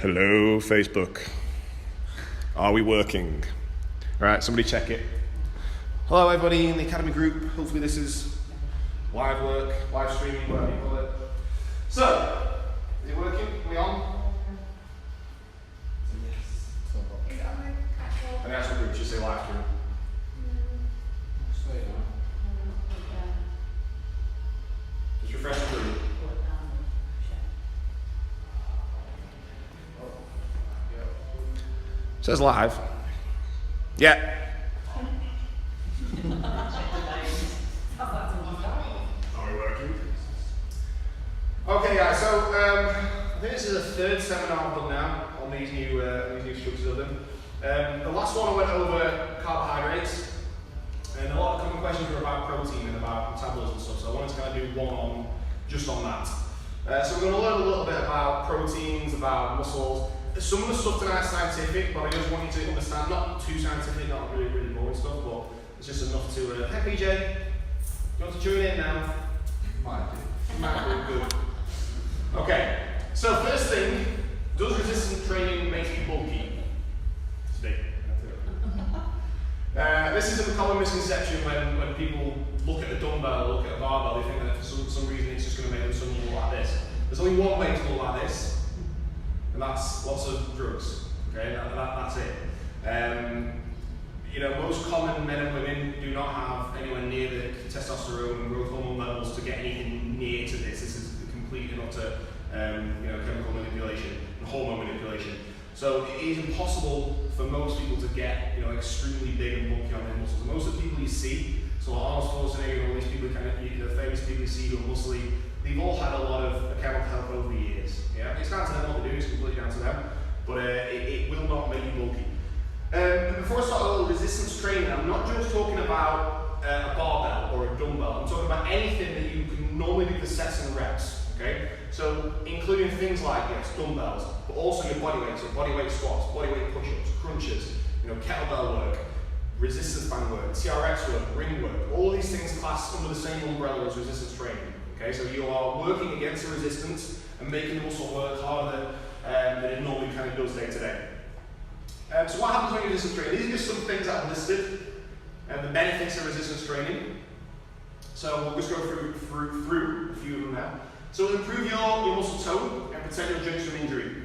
Hello, Facebook. Are we working? All right, somebody check it. Hello, everybody in the Academy group. Hopefully this is live work, live streaming, whatever you call it. So, is it working? Are we on? Yes. Is it on the actual? And the actual group should say live stream. Just refresh the group. Says live. Yeah. Are we working? Okay, guys. So I think this is the third seminar I've done now on these new structures of them. The last one I went over carbohydrates, and a lot of common questions were about protein and about metabolism and stuff. So I wanted to kind of do one on just on that. So we're going to learn a little bit about proteins, about muscles. Some of the stuff tonight is scientific, but I just want you to understand, not too scientific, not really boring stuff, but it's just enough to, hey PJ, do you want to tune in now? Might be good. Okay, so first thing, does resistance training make you bulky? Today. This is a common misconception when people look at a dumbbell or look at a barbell, they think that for some reason it's just going to make them suddenly look like this. There's only one way to look like this. And that's lots of drugs, okay, that's it. Most common men and women do not have anywhere near the testosterone and growth hormone levels to get anything near to this. This is complete and utter, chemical manipulation and hormone manipulation. So it is impossible for most people to get, extremely big and bulky on their muscles. Most of the people you see, so Arnold Schwarzenegger and all these people, the famous people you see who are muscly, they've all had a lot of chemical help over the years. Yeah, it's down to them what they do. It's completely down to them, but it will not make you bulky. Before I start a little resistance training, I'm not just talking about a barbell or a dumbbell. I'm talking about anything that you can normally do the sets and reps. Okay, so including things like dumbbells, but also your body weight, so body weight squats, body weight push-ups, crunches, kettlebell work, resistance band work, TRX work, ring work. All these things class under the same umbrella as resistance training. Okay, so you are working against the resistance and making the muscle work harder than it normally kind of does day to day. So what happens when you resistance train? These are just some things that I've listed, the benefits of resistance training. So we'll just go through a few of them now. So it'll improve your muscle tone and protect your joints from injury.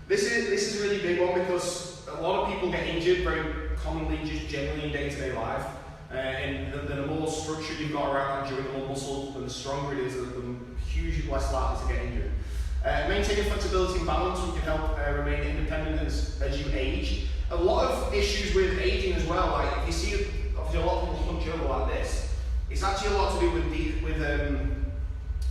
This is a really big one because a lot of people get injured very commonly just generally in day-to-day life. And the more structure you've got around that joint, the more muscle and the stronger it is, the hugely less likely to get injured. Maintaining flexibility and balance, we can help remain independent as you age. A lot of issues with aging as well, like if you see obviously a lot of people hunch over like this, it's actually a lot to do with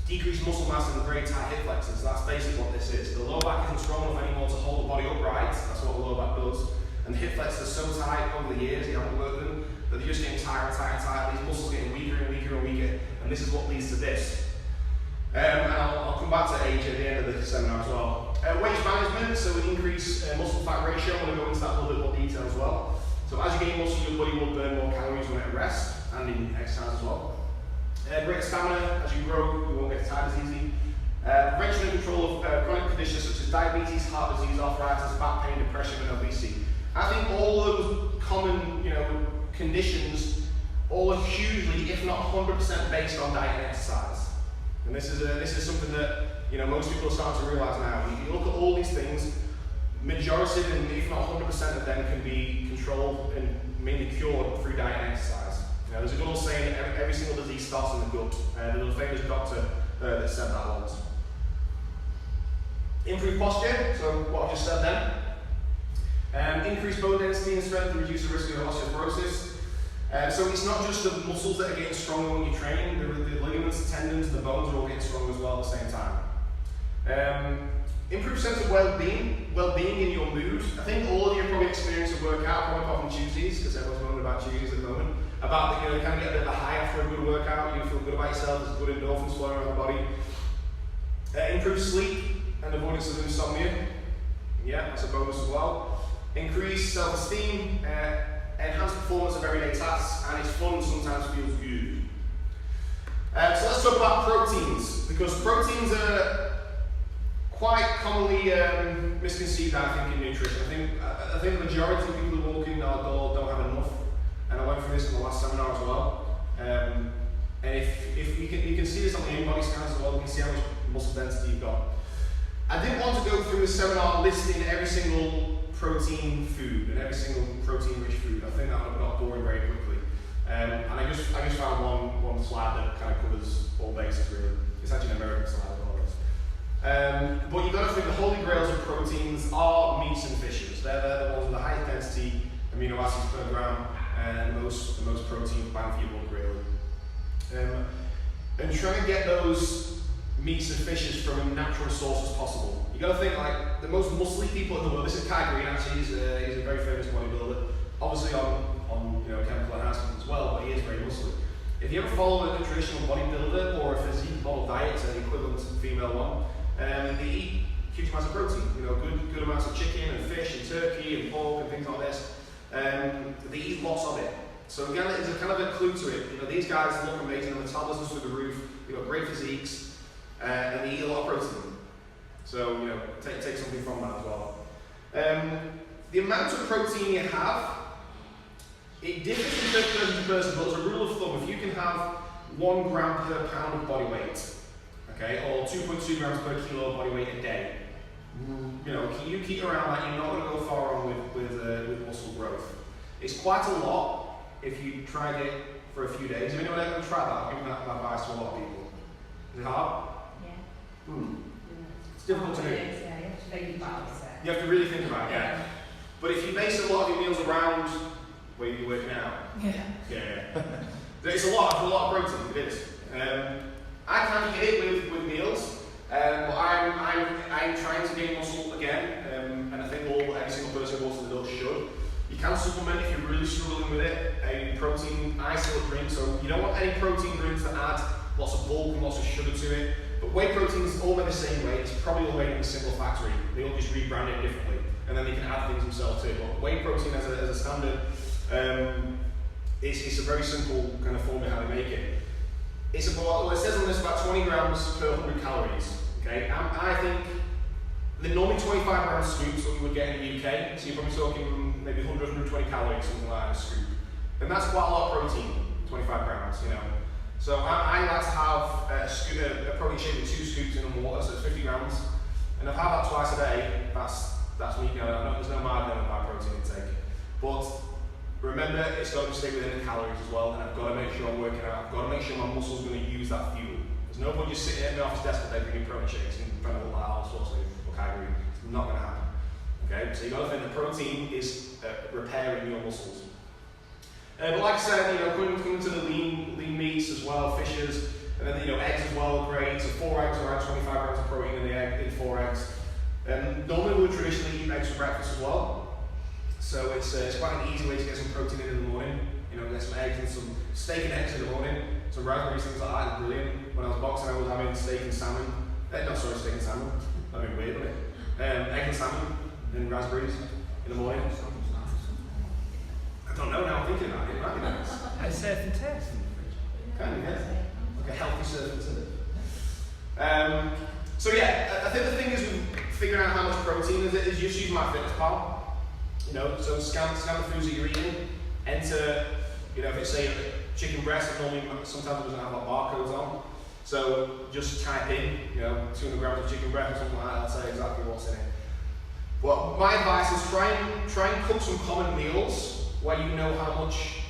decreased muscle mass and very tight hip flexors. That's basically what this is. The lower back isn't strong enough anymore to hold the body upright. That's what the lower back does. And the hip flexors are so tight over the years, you haven't worked them, that they're just getting tighter and tighter and tighter. These muscles getting weaker and weaker and weaker, and this is what leads to this. And I'll come back to age at the end of the seminar as well. Weight management, so an increased muscle fat ratio. I'm going to go into that in a little bit more detail as well. So as you gain muscle, your body will burn more calories when at rest and in exercise as well. Greater stamina, as you grow, you won't get tired as easy. Prevention and control of chronic conditions such as diabetes, heart disease, arthritis, back pain, depression, and obesity. I think all those common, conditions, all are hugely, if not 100%, based on diet and exercise. And this is something that most people are starting to realise now. If you look at all these things, majority of them, if not 100% of them, can be controlled and mainly cured through diet and exercise. There's a good old saying, every single disease starts in the gut. There's a famous doctor that said that once. Improve posture, so what I've just said then. Increase bone density and strength to reduce the risk of osteoporosis. So it's not just the muscles that are getting stronger when you train, the ligaments, the tendons, the bones are all getting stronger as well at the same time. Improve sense of well-being in your mood. I think all of you probably experience a workout, probably apart from Tuesdays, because everyone's moaning about Tuesdays at the moment. About kind of get a bit of a high after a good workout, you feel good about yourself, there's good endorphins flowing around the body. Improve sleep and avoidance of insomnia. Yeah, that's a bonus as well. Increase self-esteem, enhance performance of everyday tasks, and it's fun sometimes feels good. So let's talk about proteins, because proteins are quite commonly misconceived, I think, in nutrition. I think the majority of people who walk in our door don't have enough, and I went through this in the last seminar as well. And if you can see this on the in-body scans as well, you can see how much muscle density you've got. I didn't want to go through the seminar listing every single protein food and every single protein-rich food. I think that would have got boring very quickly. And I just found one slide that kind of covers all bases really. It's actually an American slide as well. But you've got to think the holy grails of proteins are meats and fishes. They're the ones with the highest density amino acids per gram and the most protein bang for your blood really. And trying to get those meats and fishes from a natural source as possible. You got to think like the most muscly people in the world. This is Kai Green actually. He's a very famous bodybuilder. Obviously on chemical enhancement as well, but he is very muscly. If you ever follow a traditional bodybuilder or a physique model diet, an equivalent female one, they eat huge amounts of protein. Good amounts of chicken and fish and turkey and pork and things like this. They eat lots of it. So again, there's a kind of a clue to it. These guys look amazing, their metabolism's through the roof. They've got great physiques, and they eat a lot of protein. So take something from that as well. The amount of protein you have, it differs from person to person, but as a rule of thumb, if you can have 1 gram per pound of body weight, okay, or 2.2 grams per kilo of body weight a day, you keep around that, you're not going to go far on with muscle growth. It's quite a lot if you tried it for a few days. If anyone ever tried that, I've given that advice to a lot of people. Is it hard? Yeah. It's difficult to do. Yeah, you have to think about it. You have to really think about it, yeah. But if you base a lot of your meals around where you're working out, yeah. It's a lot of protein, it is. I can't get it with meals, but I'm trying to gain muscle again, and I think every single person who goes to the door should. You can supplement if you're really struggling with it, a protein isolate drink, so you don't want any protein drinks that add lots of bulk and lots of sugar to it. But whey protein's all made the same way, it's probably all made in a single factory. They all just rebrand it differently, and then they can add things themselves to it. But whey protein as a standard, it's a very simple kind of formula how they make it. It's about, it says on this about 20 grams per 100 calories. Okay, I think they're normally 25 gram scoops that we would get in the UK, so you're probably talking maybe 100, 120 calories, something like that, a scoop. And that's quite a lot of protein, 25 grams, So I like to have a protein shake with 2 scoops in water, so it's 50 grams. And I've had that twice a day, that's me, there's no margin in my protein intake. But remember, it's got to stay within the calories as well, and I've got to make sure I'm working out, I've got to make sure my muscle's going to use that fuel. There's no point just sitting at the office desk all day drinking protein shakes and trying to look like Arnold Schwarzenegger or Kai Green. It's not going to happen. Okay, so you've got to think the protein is repairing your muscles. But like I said, coming to the lean meats as well, fishes, and then eggs as well are great. So 4 eggs are around 25 grams of protein in the egg, in 4 eggs. Normally we would traditionally eat eggs for breakfast as well. So it's quite an easy way to get some protein in the morning. Get some eggs and some steak and eggs in the morning. Some raspberries, things like that is brilliant. When I was boxing, I was having steak and salmon. Steak and salmon. That'd be weird, wouldn't it? Egg and salmon and raspberries in the morning. I don't know now, I'm thinking about it. It might be nice. It's surf and turf. Kind of, yeah. Like a healthy surf, isn't it? So yeah, I think the thing is with figuring out how much protein is just use MyFitnessPal. So scan the foods that you're eating, enter, if it's say chicken breast, normally sometimes it doesn't have like barcodes on. So just type in, 200 grams of chicken breast or something like that, I'll say exactly what's in it. But my advice is try and cook some common meals where you know how much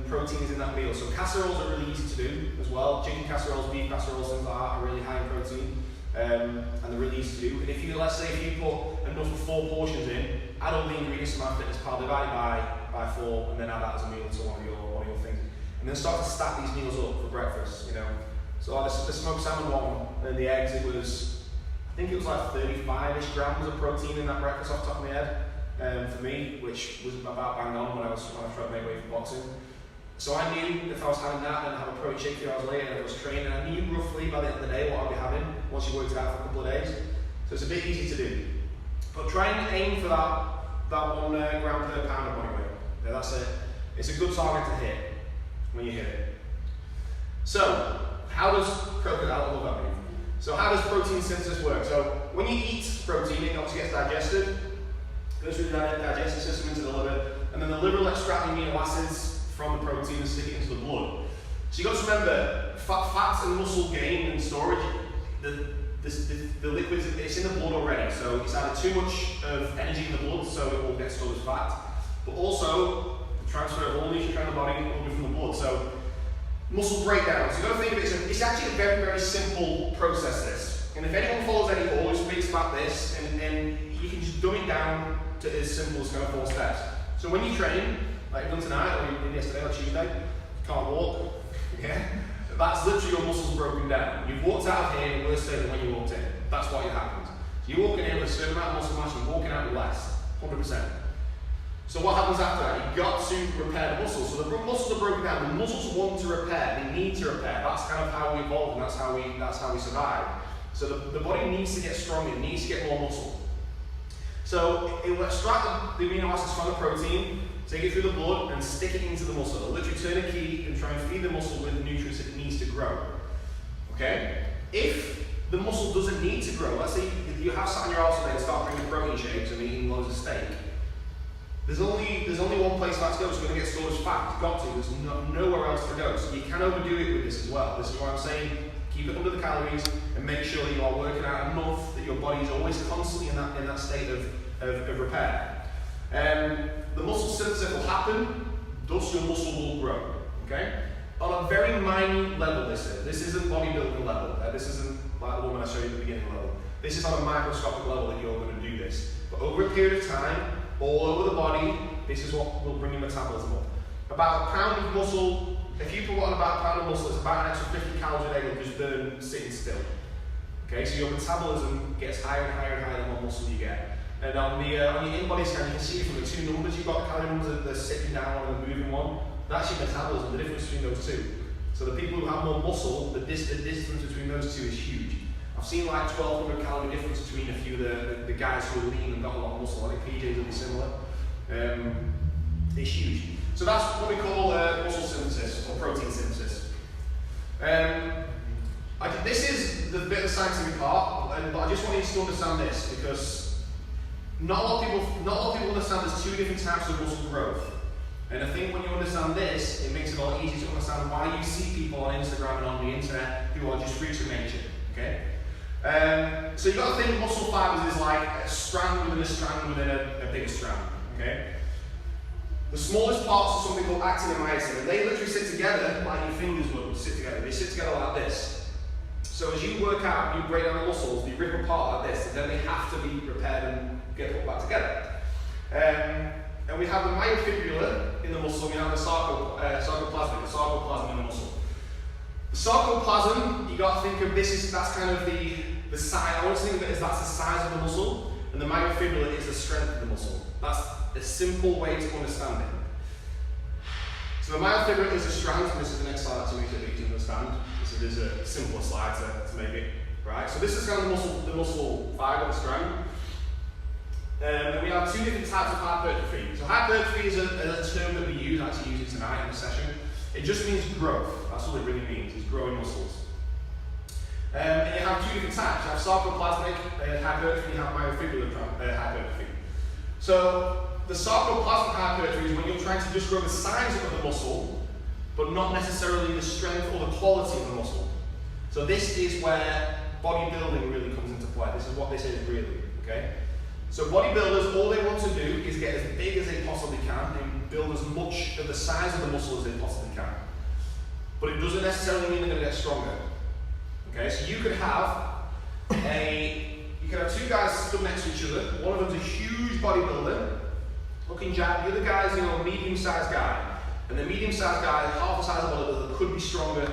protein is in that meal. So casseroles are really easy to do as well. Chicken casseroles, beef casseroles, things like that are really high in protein. And they're really easy to do. And if you, let's say if you put enough of 4 portions in, add all the ingredients to MyFitnessPal, divide it by 4, and then add that as a meal to one of your things. And then start to stack these meals up for breakfast, So like the smoked salmon one, and the eggs, I think it was like 35-ish grams of protein in that breakfast off the top of my head, for me, which was about bang on when I was trying to make weight for boxing. So I knew if I was having that and have a protein shake 3 hours later and I was training, I knew roughly by the end of the day what I'd be having once you worked it out for a couple of days. So it's a bit easy to do. But try and aim for that 1 gram per pound of body weight. Yeah, it's a good target to hit when you hit it. So, how does protein, I love that move. So how does protein synthesis work? So when you eat protein, it obviously gets digested, goes through the digestive system into the liver, and then the liver will extract the amino acids from the protein and stick it into the blood. So you've got to remember, fat and muscle gain and storage, the liquids, it's in the blood already, so it's either too much of energy in the blood, so it will get stored as fat, but also the transfer of all nutrients around the body will be from the blood. So muscle breakdown. So you've got to think of it, it's actually a very, very simple process, this. And if anyone follows any ball who speaks about this, and you can just dumb it down to as simple as kind of 4 steps. So when you train, like you've done tonight, or you did yesterday or Tuesday, you can't walk, yeah? That's literally your muscles broken down. You've walked out of here in a worse state than when you walked in. That's what happened. So you're walking in with a certain amount of muscle mass, you're walking out with less, 100%. So what happens after that? You've got to repair the muscles. So the muscles are broken down. The muscles want to repair. They need to repair. That's kind of how we evolve, and that's how we survive. So the body needs to get stronger. It needs to get more muscle. So it will extract the amino acids from the protein, take it through the blood, and stick it into the muscle. It'll literally turn a key and try and feed the muscle with the nutrients it needs to grow. Okay? If the muscle doesn't need to grow, let's say you have sat on your arse today and start drinking protein shakes and eating loads of steak. There's only one place that's going. It's going to get stored as fat. It's got to. There's nowhere else to go. So you can overdo it with this as well. This is why I'm saying keep it under the calories and make sure that you are working out enough that your body is always constantly in that state of repair. The muscle synthesis will happen, thus your muscle will grow. Okay? On a very minute level, this isn't bodybuilding level. This isn't like the woman I showed you at the beginning level. This is on a microscopic level that you're going to do this. But over a period of time, all over the body, this is what will bring your metabolism up. About a pound of muscle, if you put on about a pound of muscle, it's about an extra 50 calories a day you'll just burn sitting still. Okay, so your metabolism gets higher and higher and higher the more muscle you get. And on your in-body scan, you can see from the 2 numbers you've got, the calorie numbers, the sitting down and the moving one. That's your metabolism, the difference between those two. So the people who have more muscle, the distance between those two is huge. I've seen like 1,200 calorie difference between a few of the guys who are lean and got a lot of muscle. I think PJs will be similar. It's huge. So that's what we call muscle synthesis or protein synthesis. This is the bit of the scientific part, but I just want you to understand this because not a lot of people understand there's 2 different types of muscle growth. And I think when you understand this, it makes it a lot easier to understand why you see people on Instagram and on the internet who are just freaks of nature. Okay? So you've got to think muscle fibers is like a strand within a strand within a bigger strand. Okay? The smallest parts are something called actin and myosin, and they literally sit together like your fingers would sit together. They sit together like this. So as you work out, you break down the muscles, you rip apart like this, and then they have to be repaired and get put back together. And we have the myofibula in the muscle, we have the sarcoplasmic, the sarcoplasm in the muscle. The sarcoplasm, you got to think of that's kind of the size. I want to think of it as that's the size of the muscle, and the myofibula is the strength of the muscle. That's a simple way to understand it. So the myofibula is a strand, and this is the next slide to make it easy to understand. So there's a simpler slide to make it right. So this is kind of the muscle fiber, the strand. And we have 2 different types of hypertrophy. So hypertrophy is a term that we use, actually use it tonight in the session. It just means growth. That's what it really means, is growing muscles. And you have 2 different types. You have sarcoplasmic hypertrophy, you have myofibrillar hypertrophy. So the sarcoplasmic hypertrophy is when you're trying to just grow the size of the muscle, but not necessarily the strength or the quality of the muscle. So this is where bodybuilding really comes into play. This is what this is really, okay? So bodybuilders, all they want to do is get as big as they possibly can and build as much of the size of the muscle as they possibly can. But it doesn't necessarily mean they're going to get stronger. Okay, so you could have 2 guys stood next to each other. One of them's a huge bodybuilder, looking jacked. The other guy's a medium-sized guy. And the medium-sized guy, half the size of the bodybuilder, could be stronger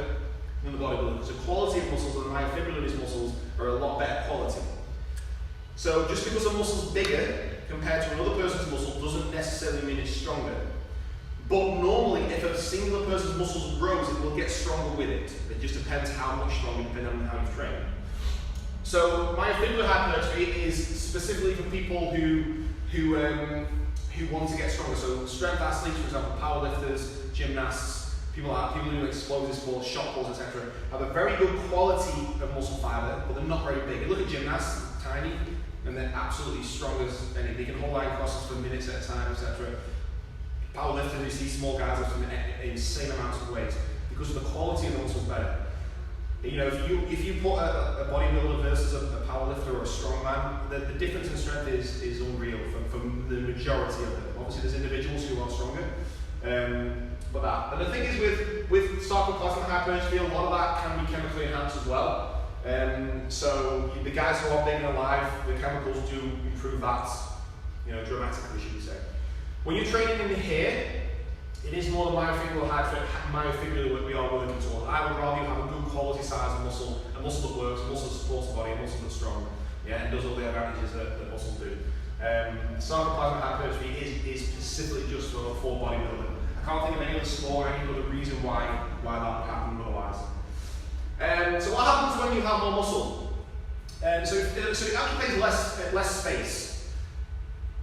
than the bodybuilder. Because the quality of muscles and the myofibula in his muscles are a lot better quality. So just because a muscle's bigger compared to another person's muscle doesn't necessarily mean it's stronger. But normally, if a singular person's muscles grows, it will get stronger with it. It just depends how much stronger, depending on how you train. So myofibrillar hypertrophy is specifically for people who want to get stronger. So strength athletes, for example, powerlifters, gymnasts, people who do explosive sports, shot pulls, etc., have a very good quality of muscle fibre, but they're not very big. You look at gymnasts, tiny, and they're absolutely strong as any. They can hold line crosses for minutes at a time, etc. Powerlifters, you see small guys lifting insane amounts of weight because of the quality of the muscles better. You know, if you put a bodybuilder versus a powerlifter or a strongman, the difference in strength is unreal for the majority of them. Obviously, there's individuals who are stronger, but that. And the thing is with sarcoplasmic hypertrophy, a lot of that can be chemically enhanced as well. So the guys who are big and alive, the chemicals do improve that, you know, dramatically, should we say. When you're training in here, it is more the myofibrillar that we are working towards. I would rather you have a good quality size of muscle, a muscle that works, a muscle that supports the body, a muscle that's strong, yeah, and does all the advantages that muscle do. Sarcoplasmic hypertrophy is specifically just for bodybuilding. I can't think of any other sport or any other reason why that would happen otherwise. So what happens when you have more muscle? So it occupies less space.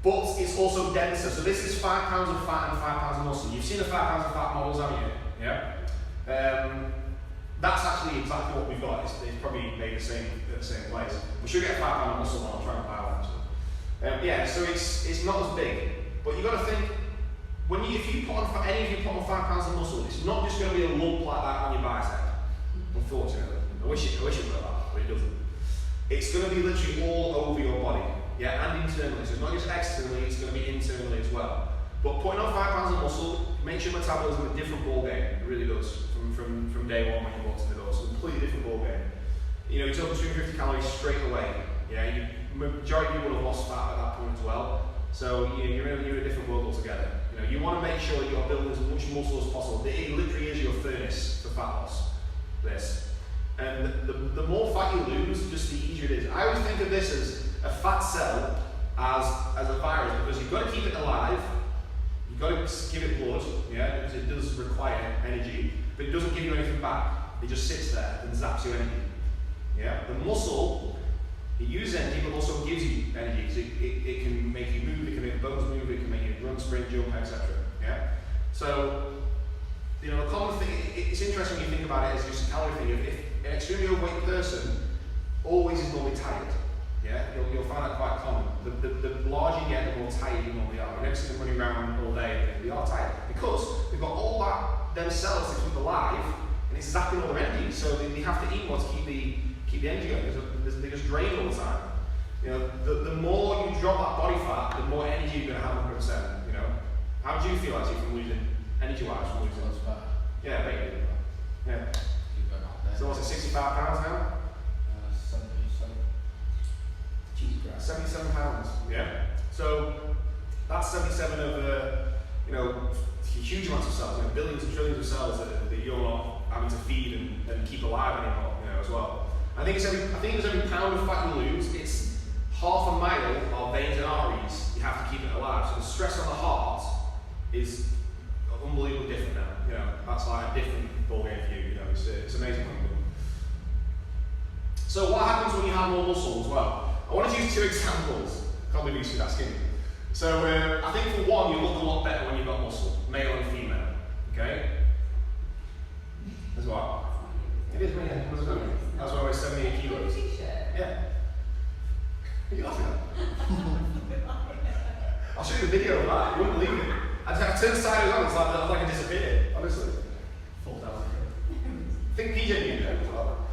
But it's also denser. So this is 5 pounds of fat and 5 pounds of muscle. You've seen the 5 pounds of fat models, haven't you? Yeah. That's actually exactly what we've got. It's probably made at the same place. We should get 5 pounds of muscle on. I'll try and buy one actually. Yeah. So it's not as big. But you've got to think if you put on 5 pounds of muscle, it's not just going to be a lump like that on your bicep. Unfortunately, I wish it were like that, but it doesn't. It's going to be literally all over your body. Yeah, and internally, so it's not just externally, it's going to be internally as well. But putting on 5 pounds of muscle makes your metabolism a different ball game. It really does. From day one when you walk to the door, it's a completely different ball game. You know, you talk 250 calories straight away. Yeah, majority of you would have lost fat at that point as well. So you're in a different world altogether. You know, you want to make sure that you're building as much muscle as possible. It literally is your furnace for fat loss. This, and the more fat you lose, just the easier it is. I always think of this as a fat cell as a virus, because you've got to keep it alive, you've got to give it blood, yeah, because it does require energy, but it doesn't give you anything back. It just sits there and zaps you energy. Yeah, the muscle, it uses energy, but also gives you energy. So it can make you move, it can make the bones move, it can make you run, sprint, jump, etc. Yeah, so you know, the common thing. It's interesting when you think about it as just a calorie thing. If an extremely overweight person always is normally tired. Yeah, you'll find that quite common. The larger you get, the more tired you normally are. I've never seen them running around all day, they are tired. Because they've got all that themselves to keep alive, and it's zapping all their energy. So they have to eat more to keep the energy going, because they just drain all the time. You know, the more you drop that body fat, the more energy you're going to have 100%. You know, how do you feel actually from losing energy-wise? From losing lots of fat? Yeah, maybe. Yeah. So what's it, 65 pounds now? 77 pounds. Yeah. So that's 77 of you know, huge amounts of cells, you know, billions and trillions of cells that you're not having to feed and keep alive anymore, you know, as well. I think it's every pound of fat you lose, it's half a mile of veins and arteries you have to keep it alive. So the stress on the heart is unbelievably different now. You know, that's like a different ballgame for you. You know, it's amazing what you do. So what happens when you have more muscle as well? I want to use 2 examples. Can't believe you should asking. So I think for one, you look a lot better when you've got muscle, male and female. Okay? As well. It is me. That's why I weigh 78 kilos. Yeah. What are you laughing at? I'll show you the video of that. You wouldn't believe it. I turned sideways on. It's like I disappeared. Honestly. Fall down. I think PJ knew that as well.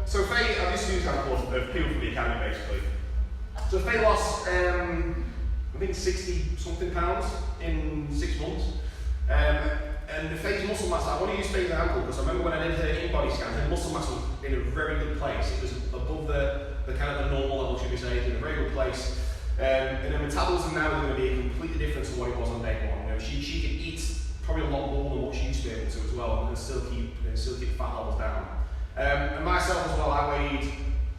So Faye, I've just used an example of people from the academy basically. So Faye lost, I think 60 something pounds in 6 months. And Faye's muscle mass, I want to use Faye's example because I remember when I did her in-body scan, her muscle mass was in a very good place. It was above the kind of the normal level, should we say, in a very good place. And her metabolism now is going to be completely different to what it was on day one. You know, she can eat probably a lot more than what she used to be able to as well, and still keep fat levels down. And myself as well, I weighed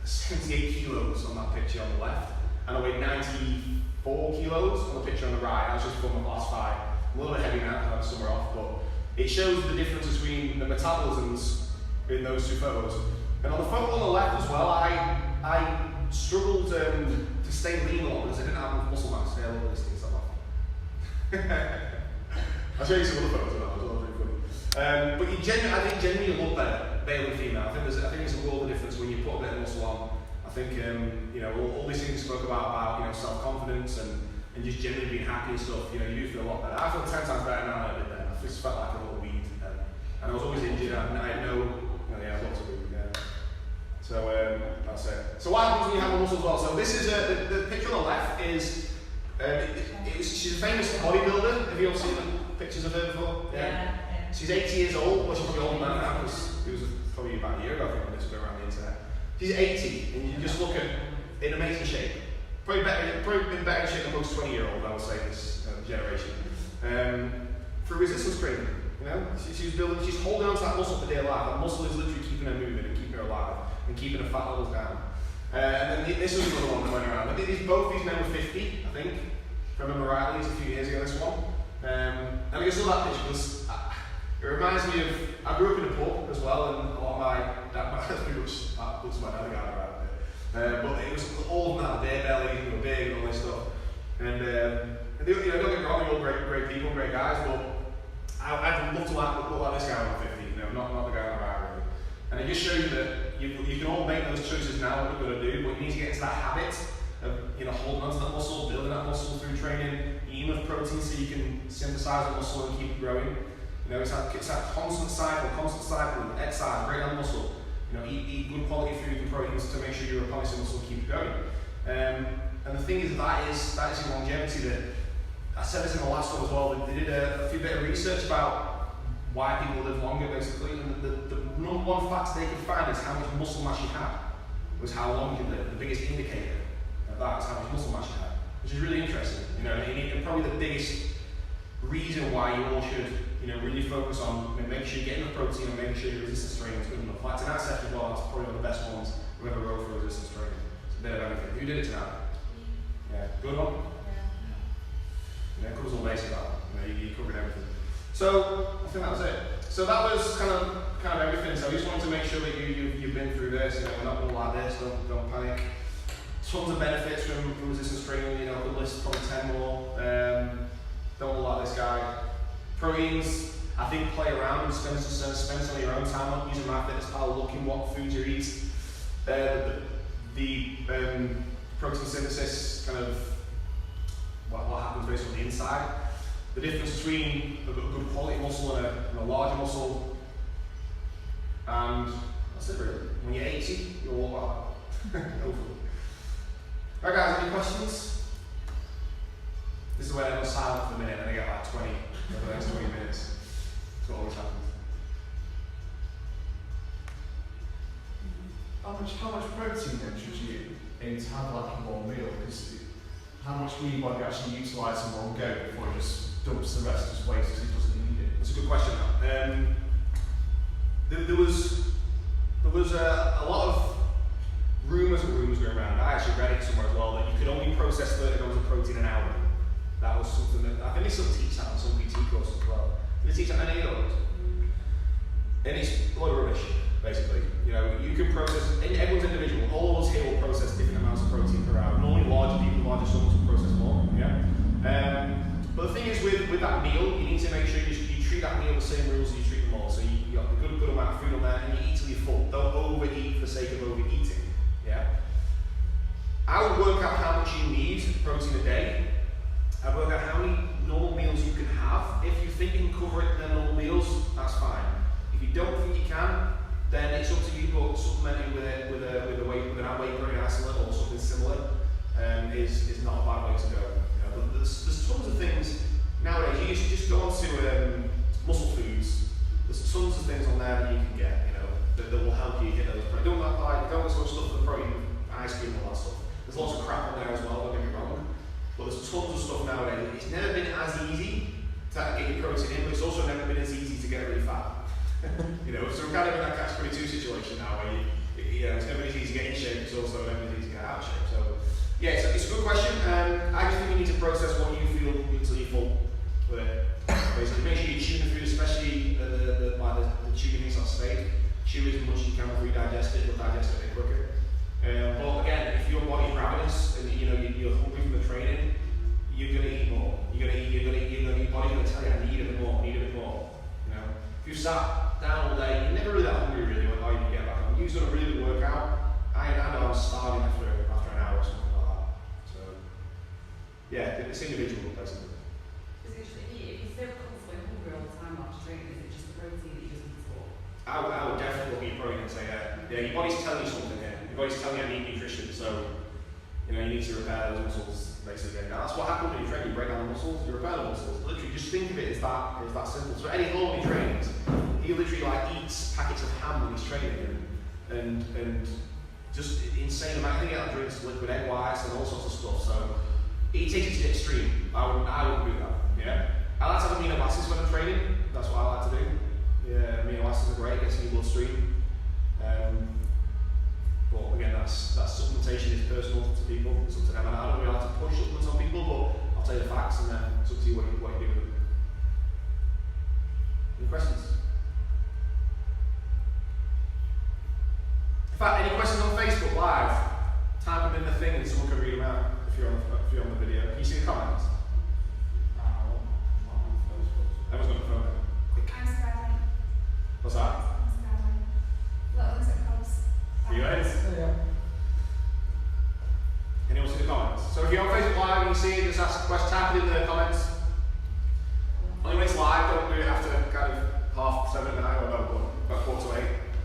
78 kilos on that picture on the left, and I weighed 94 kilos on the picture on the right. I was just from my last 5. I'm a little bit heavy now because I had the summer off, but it shows the difference between the metabolisms in those 2 photos. And on the photo on the left as well, I struggled to stay lean a lot because I didn't have enough muscle mass. Yeah, I love this thing, stop laughing. I'll show you some other photos of that as well, pretty funny. But I think genuinely look better, male and female. I think there's a world of difference when you put a bit of muscle on. I think all these things we spoke about self-confidence and just generally being happy and stuff. You do feel a lot better. I feel 10 times better now than I did then. I just felt like a little weed, and I was always injured. And I had lots of weed. So that's it. So what happens when you have a muscle as well? So this is the picture on the left is she's a famous bodybuilder. Have you all seen pictures of her before? Yeah. She's 80 years old. Well, she's probably older than that now because it was probably about a year ago I think when this went around the internet. She's 80, and you just look at in amazing shape. Probably been better shape than most 20-year-old, I would say, this generation. For resistance training, she's holding on to that muscle for dear life. That muscle is literally keeping her moving and keeping her alive and keeping her fat levels down. And then this was another one that went around. Both these men were 50, I think, if I remember rightly. It's a few years ago, this one. And I guess all that picture because it reminds me of, I grew up in a pub as well, and a lot of my dad, that's pretty much looks like my dad guy around there. But it was all of them had a beer belly, they were big and all this stuff. And don't get me wrong, they're all great people, great guys, but I'd love to look like this guy when I'm 50, not the guy on the right really. And it just shows you that you can all make those choices now, what we're going to do, but you need to get into that habit of holding onto that muscle, building that muscle through training, eating enough protein so you can synthesize the muscle and keep it growing. It's that constant cycle, exercise, break down the muscle. Eat good quality food and proteins to make sure you're replenishing muscle and keep it going. And the thing is, that is your longevity. That I said this in the last one as well. They did a few bit of research about why people live longer, basically. And the number one factor they could find is how much muscle mass you have. Was how long you live. The biggest indicator of that is how much muscle mass you have, which is really interesting. And probably the biggest reason why you all should really focus on making sure you're getting the protein and making sure your resistance training is good enough. Like tonight session as well, that's probably one of the best ones we've ever wrote for resistance training. It's a bit of everything. Who did it tonight? Yeah, good one? Yeah. It covers all bases out. You covered everything. So I think that was it. So that was kind of everything. So I just wanted to make sure that you've been through this. We're not going to like this. Don't panic. Tons of benefits from resistance training. I could list probably 10 more. Don't look like this guy. Proteins, I think play around and spend some of your own time on using MyFitnessPal, looking what foods you eat. The protein synthesis, kind of what happens basically on the inside. The difference between a good quality muscle and a larger muscle. And that's it really. When you're 80, you'll walk out. Hopefully. Alright guys, any questions? This is where everyone's silent for a minute and I get like 20 over the next 20 minutes. That's what always happens. How much protein then should you aim to have like in one meal? Because how much will your body actually utilise in one go before it just dumps the rest as waste because it doesn't need it? That's a good question. There was a lot of rumours going around. I actually read it somewhere as well that you could only process 30 grams of protein an hour. That was something that I think they still teach that on some PT courses as well. They teach that many of those. And it's a lot of rubbish, basically. You can process, everyone's individual. All of us here will process different amounts of protein per hour. Normally larger people, larger stomachs will process more. Yeah. But the thing is with that meal, you need to make sure you treat that meal the same rules as you treat them all. So you got a good amount of food on there and you eat till you're full. Don't overeat for the sake of overeating. Yeah. I would work out how much you need protein a day. I'd work out how many normal meals you can have. If you think you can cover it in the normal meals, that's fine. If you don't think you can, then it's up to you. But supplementing with an whey protein isolate or something similar is not a bad way to go. But there's tons of things nowadays. You should just go onto Muscle Foods. There's tons of things on there that you can get. That will help you get those protein. Don't get so much stuff for the protein, ice cream, and all that stuff. There's lots of crap on there as well. Don't get me wrong. But there's tons of stuff nowadays. It's never been as easy to get your protein in, but it's also never been as easy to get really fat. So we're kind of in that catch-22 situation now where it's never as easy to get in shape, it's also never as easy to get out of shape. So yeah, it's a good question. I just think you need to process what you feel until you're full with it. Basically, make sure you chew the food, especially the chewing things like steak. Chew as much as you can before you digest it, you'll digest it a bit quicker. But again, if your body's ravenous and you're hungry from the training, you're gonna eat more. Your body's gonna tell you, I need a bit more, If you've sat Yeah, it's individual, basically. Because if you're so constantly hungry all the time after training, is it just the protein that you just need for? I would definitely look at your protein and say, yeah, your body's telling you something here. Your body's telling you I need nutrition, so you need to repair those muscles, basically. Now, that's what happens when you train. You break down the muscles, you repair the muscles. Literally, just think of it as that simple. So Eddie Hall, when he trains, he literally eats packets of ham when he's training, and just insane amount. I think he drinks liquid egg whites and all sorts of stuff. So he takes it to the extreme. I wouldn't do that. Yeah. I like to have amino acids when I'm training. That's what I like to do. Yeah, amino acids are great. Gets in your bloodstream. But again, that's supplementation is personal to people. It's up to them. And I don't really like to push supplements on people, but I'll tell you the facts, and then it's up to you what you do with them. Any questions? In fact, any questions on Facebook Live? Type them in the thing, and someone can read them out if you're on the video. Can you see the comments? Everyone's got the phone. Quick. I'm Skyline. What's that? I'm Skyline. Little things at Cobbs. Are you ready? Yeah. Anyone see the comments? So if you're on Facebook Live and you see it, just ask a question, type it in the comments. Only when it's live, don't do it after kind of 7:30 at night or no, about 7:45.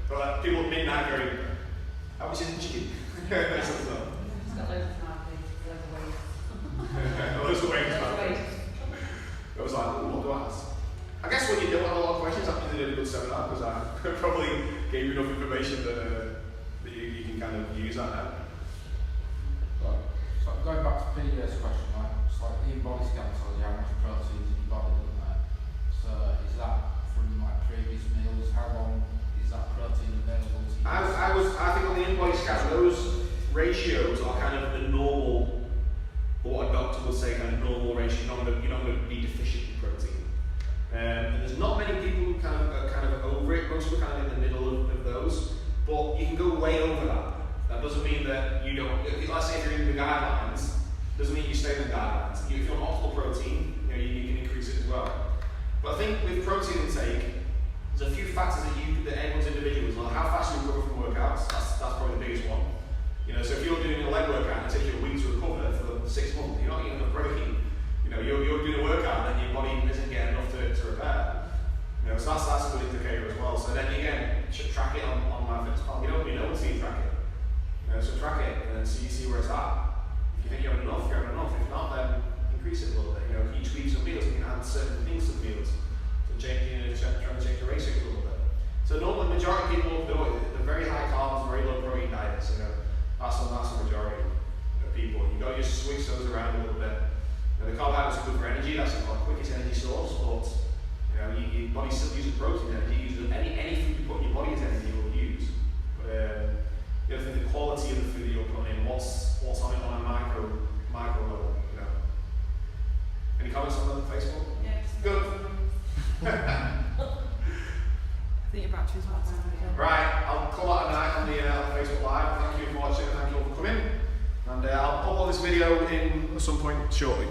But people at midnight going, how much is the chicken? It's got loads of time, loads of weight. Loads of weight. Loads of weight. I was like, what do I ask? I guess when you don't have a lot of questions, I think you did a good seminar because I probably gave you enough information that you can kind of use that now. So going back to previous question, it's like the body scan tells you how much protein is in your body, doesn't it? So is that from previous meals? How long is that protein available to you? I think on the in-body scan, those ratios are kind of the normal, or what a doctor would say, kind of normal ratio. You're not going to be deficient in protein. And there's not many people who kind of over it. Most people are kind of in the middle of those, but you can go way over that. That doesn't mean that you don't. Let's say if you're in the guidelines, doesn't mean you stay in the guidelines. If you're on optimal protein, you can increase it as well. But I think with protein intake, there's a few factors that everyone's individual is. Like how fast you recover from workouts. That's probably the biggest one. So if you're doing a leg workout and it takes you a week to recover for the 6 months, you're not eating enough protein. You're doing a workout and then your body isn't getting enough to repair. So that's a good indicator as well. So then again, track it on MyFitnessPal. You don't really know until you track it. So track it and then see where it's at. If you think you're having enough, you're having enough. If not, then increase it a little bit. Can you tweak some meals? You can add certain things to the meals. So trying to change the ratio a little bit. So normally the majority of people do it. They're very high carbs, very low protein diets. That's the majority of people. You got to just switch those around a little bit. The carbohydrates are good for energy. That's the quickest energy source. But your body still uses protein energy. Any food you put in your body is energy you will use. But you have to think the quality of the food that you're putting in, what's on it on a micro level, Any comments on that on Facebook? Yeah. Good. I think your battery's not down. Right, I'll call out a night on the Facebook Live. Thank you for watching and thank you all for coming. And I'll upload this video in at some point shortly.